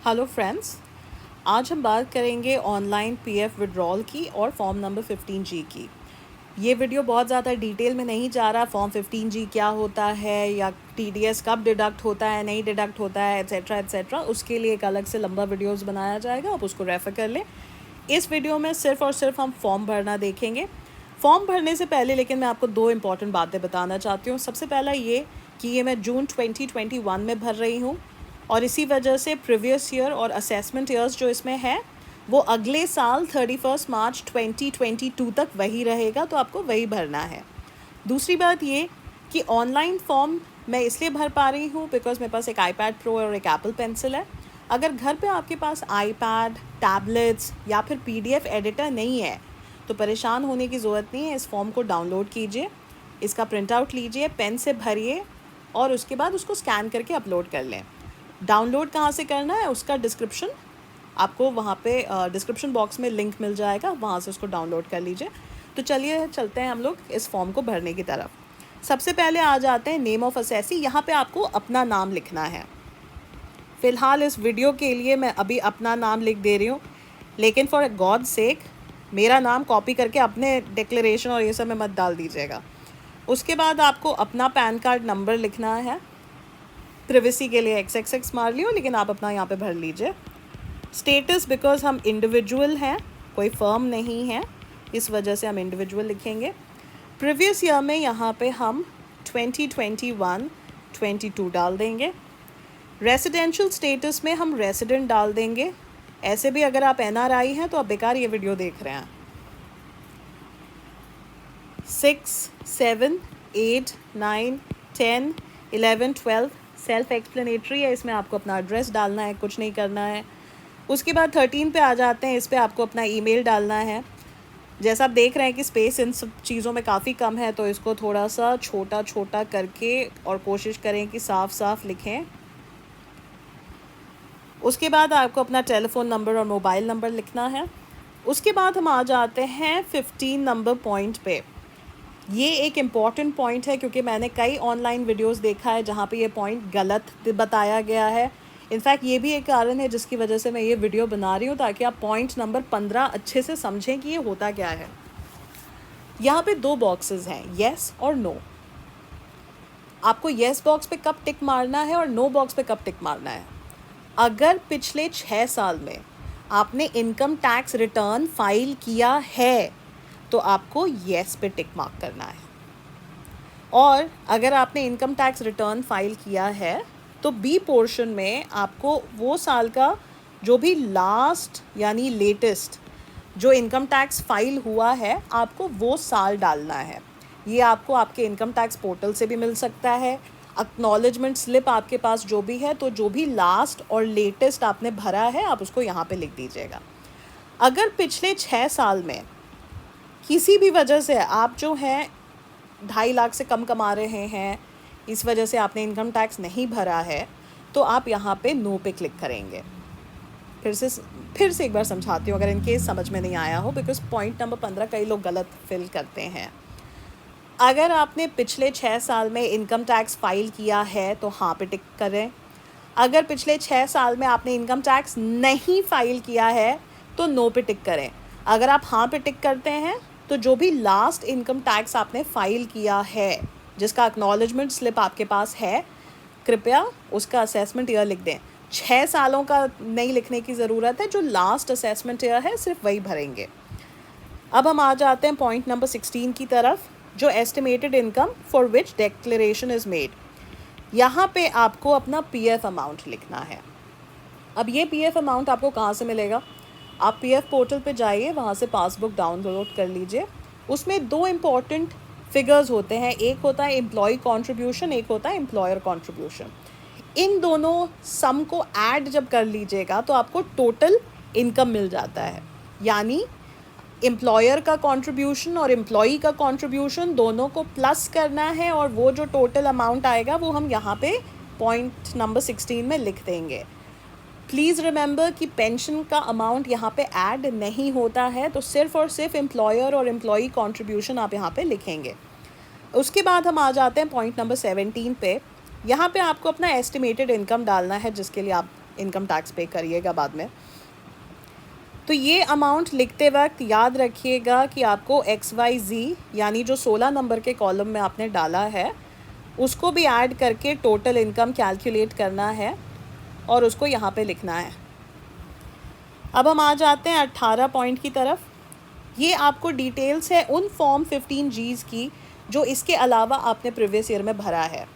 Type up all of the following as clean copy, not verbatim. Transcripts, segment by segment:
Hello friends, आज हम बात करेंगे ऑनलाइन पीएफ विड्रॉल की और फॉर्म नंबर 15G की। ये वीडियो बहुत ज़्यादा डिटेल में नहीं जा रहा, फॉर्म 15G क्या होता है या टीडीएस कब डिडक्ट होता है, नहीं डिडक्ट होता है, एट्सेट्रा एट्सेट्रा। उसके लिए एक अलग से लंबा वीडियोस बनाया जाएगा, आप उसको रेफ़र कर लें। इस वीडियो में सिर्फ़ और सिर्फ हम फॉर्म भरना देखेंगे। फॉर्म भरने से पहले लेकिन मैं आपको दो इम्पॉर्टेंट बातें बताना चाहती हूँ। सबसे पहला ये कि ये मैं जून 2021 में भर रही हूँ और इसी वजह से प्रीवियस ईयर और असेसमेंट ईयर्स जो इसमें है वो अगले साल 31 मार्च 2022 तक वही रहेगा, तो आपको वही भरना है। दूसरी बात ये कि ऑनलाइन फॉर्म मैं इसलिए भर पा रही हूँ बिकॉज मेरे पास एक आईपैड प्रो और एक एप्पल पेंसिल है। अगर घर पे आपके पास आईपैड, टैबलेट्स या फिर पीडीएफ एडिटर नहीं है तो परेशान होने की ज़रूरत नहीं है। इस फॉर्म को डाउनलोड कीजिए, इसका प्रिंट आउट लीजिए, पेन से भरिए और उसके बाद उसको स्कैन करके अपलोड कर लें। डाउनलोड कहाँ से करना है उसका डिस्क्रिप्शन आपको वहाँ पे डिस्क्रिप्शन बॉक्स में लिंक मिल जाएगा, वहाँ से उसको डाउनलोड कर लीजिए। तो चलिए चलते हैं हम लोग इस फॉर्म को भरने की तरफ। सबसे पहले आ जाते हैं नेम ऑफ़ असेसी। यहाँ पे आपको अपना नाम लिखना है। फ़िलहाल इस वीडियो के लिए मैं अभी अपना नाम लिख दे रही हूँ, लेकिन फॉर गॉड सेक मेरा नाम कॉपी करके अपने डिक्लेरेशन और ये सब में मत डाल दीजिएगा। उसके बाद आपको अपना पैन कार्ड नंबर लिखना है। प्रिवेसी के लिए XXX मार लियो, लेकिन आप अपना यहाँ पे भर लीजिए। स्टेटस, बिकॉज हम इंडिविजुअल हैं, कोई फर्म नहीं है, इस वजह से हम इंडिविजुअल लिखेंगे। प्रीवियस ईयर में यहाँ पे हम 2021-22 डाल देंगे। रेसिडेंशियल स्टेटस में हम रेसिडेंट डाल देंगे। ऐसे भी अगर आप NRI हैं तो आप बेकार ये वीडियो देख रहे हैं। 6, 7, 8, 9, 10, 11, 12 सेल्फ एक्सप्लेनेटरी है, इसमें आपको अपना एड्रेस डालना है, कुछ नहीं करना है। उसके बाद 13 पे आ जाते हैं, इस पे आपको अपना ईमेल डालना है। जैसा आप देख रहे हैं कि स्पेस इन सब चीज़ों में काफ़ी कम है, तो इसको थोड़ा सा छोटा छोटा करके और कोशिश करें कि साफ साफ लिखें। उसके बाद आपको अपना टेलीफोन नंबर और मोबाइल नंबर लिखना है। उसके बाद हम आ जाते हैं 15 नंबर पॉइंट पे। ये एक इम्पॉर्टेंट पॉइंट है क्योंकि मैंने कई ऑनलाइन वीडियोस देखा है जहाँ पे ये पॉइंट गलत बताया गया है। इनफैक्ट ये भी एक कारण है जिसकी वजह से मैं ये वीडियो बना रही हूँ, ताकि आप पॉइंट नंबर 15 अच्छे से समझें कि ये होता क्या है। यहाँ पे दो बॉक्सेस हैं, येस और नो। आपको येस बॉक्स पे कब टिक मारना है और नो बॉक्स पे कब टिक मारना है। अगर पिछले 6 साल में आपने इनकम टैक्स रिटर्न फाइल किया है तो आपको येस पे टिक मार्क करना है, और अगर आपने इनकम टैक्स रिटर्न फाइल किया है तो बी पोर्शन में आपको वो साल का जो भी लास्ट यानी लेटेस्ट जो इनकम टैक्स फाइल हुआ है आपको वो साल डालना है। ये आपको आपके इनकम टैक्स पोर्टल से भी मिल सकता है। एक्नॉलेजमेंट स्लिप आपके पास जो भी है, तो जो भी लास्ट और लेटेस्ट आपने भरा है आप उसको यहाँ पे लिख दीजिएगा। अगर पिछले 6 साल में किसी भी वजह से आप जो हैं 2.5 लाख से कम कमा रहे हैं, इस वजह से आपने इनकम टैक्स नहीं भरा है, तो आप यहाँ पे नो पे क्लिक करेंगे। फिर से एक बार समझाती हूँ अगर इनके समझ में नहीं आया हो, बिकॉज पॉइंट नंबर 15 कई लोग गलत फिल करते हैं। अगर आपने पिछले 6 साल में इनकम टैक्स फाइल किया है तो हाँ पे टिक करें। अगर पिछले 6 साल में आपने इनकम टैक्स नहीं फाइल किया है तो नो पे टिक करें। अगर आप हाँ पे टिक करते हैं तो जो भी लास्ट इनकम टैक्स आपने फ़ाइल किया है, जिसका एक्नॉलेजमेंट स्लिप आपके पास है, कृपया उसका असेसमेंट ईयर लिख दें। 6 सालों का नहीं लिखने की ज़रूरत है, जो लास्ट असेसमेंट ईयर है सिर्फ वही भरेंगे। अब हम आ जाते हैं पॉइंट नंबर 16 की तरफ, जो estimated income for which declaration is made. यहाँ पे आपको अपना पीएफ अमाउंट लिखना है। अब ये पीएफ अमाउंट आपको कहाँ से मिलेगा? आप पीएफ पोर्टल पे जाइए, वहाँ से पासबुक डाउनलोड कर लीजिए। उसमें दो इम्पॉर्टेंट फिगर्स होते हैं, एक होता है एम्प्लॉय कंट्रीब्यूशन, एक होता है एम्प्लॉयर कंट्रीब्यूशन। इन दोनों सम को ऐड जब कर लीजिएगा तो आपको टोटल इनकम मिल जाता है। यानी एम्प्लॉयर का कंट्रीब्यूशन और एम्प्लॉई का कंट्रीब्यूशन दोनों को प्लस करना है, और वो जो टोटल अमाउंट आएगा वो हम यहाँ पे पॉइंट नंबर 16 में लिख देंगे। प्लीज़ रिमेंबर कि पेंशन का अमाउंट यहाँ पे ऐड नहीं होता है, तो सिर्फ और सिर्फ एम्प्लॉयर और एम्प्लॉई कंट्रीब्यूशन आप यहाँ पे लिखेंगे। उसके बाद हम आ जाते हैं पॉइंट नंबर 17 पे। यहाँ पे आपको अपना एस्टिमेटेड इनकम डालना है, जिसके लिए आप इनकम टैक्स पे करिएगा बाद में। तो ये अमाउंट लिखते वक्त याद रखिएगा कि आपको XYZ यानी जो 16 नंबर के कॉलम में आपने डाला है उसको भी ऐड करके टोटल इनकम कैलकुलेट करना है और उसको यहाँ पे लिखना है। अब हम आ जाते हैं 18 पॉइंट की तरफ। ये आपको डिटेल्स है उन फॉर्म 15Gs की जो इसके अलावा आपने प्रीवियस ईयर में भरा है।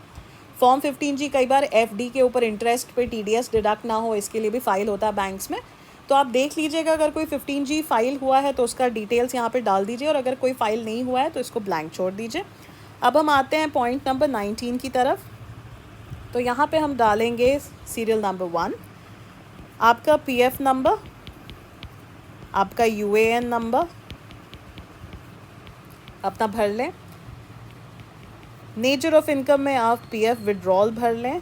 फॉर्म 15G कई बार FD के ऊपर इंटरेस्ट पे TDS डिडक्ट ना हो, इसके लिए भी फ़ाइल होता है बैंक्स में। तो आप देख लीजिएगा, अगर कोई 15G फाइल हुआ है तो उसका डिटेल्स यहाँ पे डाल दीजिए, और अगर कोई फ़ाइल नहीं हुआ है तो इसको ब्लैंक छोड़ दीजिए। अब हम आते हैं पॉइंट नंबर 19 की तरफ। तो यहाँ पे हम डालेंगे सीरियल नंबर 1, आपका PF नंबर, आपका UAN नंबर अपना भर लें। नेचर ऑफ इनकम में आप PF विड्रॉल भर लें।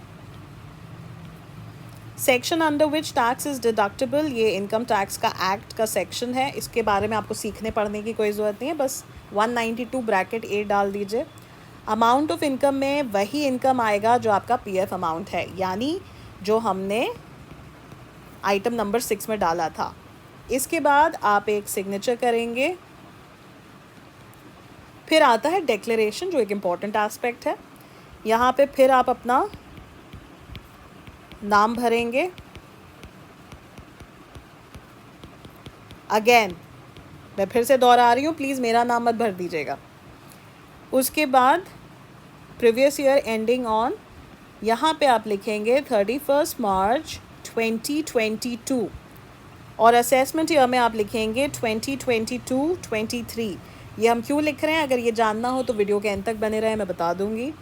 Section under which tax is deductible, ये इनकम टैक्स का एक्ट का सेक्शन है, इसके बारे में आपको सीखने पढ़ने की कोई ज़रूरत नहीं है, बस 192 ब्रैकेट A डाल दीजिए। अमाउंट ऑफ इनकम में वही इनकम आएगा जो आपका PF अमाउंट है, यानी जो हमने आइटम नंबर 6 में डाला था। इसके बाद आप एक सिग्नेचर करेंगे। फिर आता है डिक्लेरेशन, जो एक इम्पॉर्टेंट एस्पेक्ट है। यहाँ पे फिर आप अपना नाम भरेंगे। अगेन मैं फिर से दोहरा रही हूँ, प्लीज़ मेरा नाम मत भर दीजिएगा। उसके बाद प्रीवियस ईयर एंडिंग ऑन, यहाँ पे आप लिखेंगे 31 मार्च 2022, और असेसमेंट ईयर में आप लिखेंगे 2022-23। ये हम क्यों लिख रहे हैं, अगर ये जानना हो तो वीडियो के एंड तक बने रहे, मैं बता दूँगी।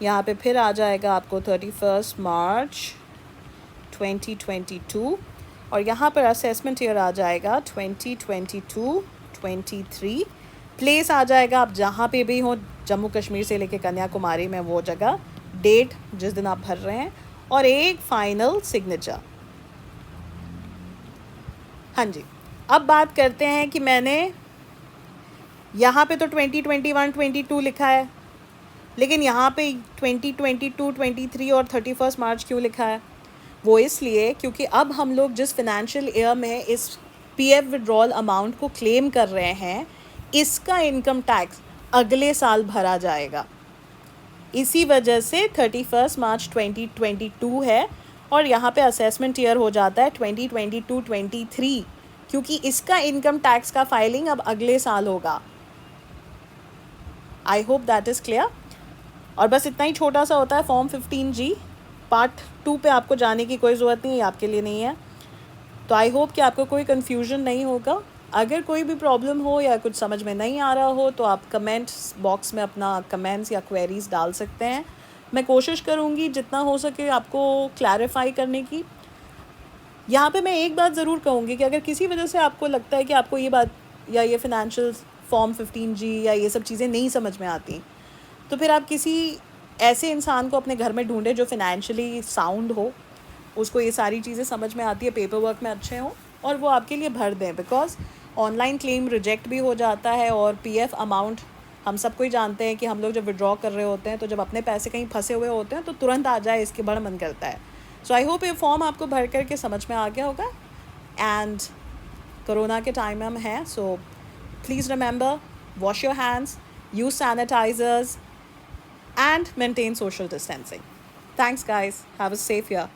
यहाँ पे फिर आ जाएगा आपको 31 मार्च 2022, और यहाँ पर असेसमेंट ईयर आ जाएगा 2022-23। प्लेस आ जाएगा आप जहाँ पे भी हो, जम्मू कश्मीर से लेके कन्याकुमारी में वो जगह, डेट जिस दिन आप भर रहे हैं, और एक फाइनल सिग्नेचर। हाँ जी, अब बात करते हैं कि मैंने यहाँ पे तो 2021-22 लिखा है, लेकिन यहाँ पे 2022, 23 और 31 मार्च क्यों लिखा है? वो इसलिए क्योंकि अब हम लोग जिस फिनेंशियल ईयर में इस PF विड्रॉल अमाउंट को क्लेम कर रहे हैं, इसका इनकम टैक्स अगले साल भरा जाएगा। इसी वजह से 31 मार्च 2022 है, और यहाँ पे असेसमेंट ईयर हो जाता है 2022-23, क्योंकि इसका इनकम टैक्स का फाइलिंग अब अगले साल होगा। I hope that is clear. और बस इतना ही छोटा सा होता है फॉर्म 15G। पार्ट 2 पे आपको जाने की कोई ज़रूरत नहीं है, आपके लिए नहीं है। तो आई होप कि आपको कोई कन्फ्यूजन नहीं होगा। अगर कोई भी प्रॉब्लम हो या कुछ समझ में नहीं आ रहा हो तो आप कमेंट्स बॉक्स में अपना कमेंट्स या क्वेरीज डाल सकते हैं। मैं कोशिश करूँगी जितना हो सके आपको क्लैरिफाई करने की। यहाँ पे मैं एक बात ज़रूर कहूँगी कि अगर किसी वजह से आपको लगता है कि आपको ये बात या ये फिनेंशियल फॉर्म 15G या ये सब चीज़ें नहीं समझ में आती, तो फिर आप किसी ऐसे इंसान को अपने घर में ढूंढें जो फिनेंशियली साउंड हो, उसको ये सारी चीज़ें समझ में आती है, पेपर वर्क में अच्छे हों, और वो आपके लिए भर दें। बिकॉज ऑनलाइन क्लेम रिजेक्ट भी हो जाता है, और PF अमाउंट हम सबको ही जानते हैं कि हम लोग जब विड्रॉ कर रहे होते हैं तो जब अपने पैसे कहीं फंसे हुए होते हैं तो तुरंत आ जाए, इसके बड़ा मन करता है। सो आई होप ये फॉर्म आपको भर करके समझ में आ गया होगा। एंड कोरोना के टाइम में हम हैं, so please remember, wash your hands, use sanitisers, and maintain social distancing. Thanks guys. Have a safe year.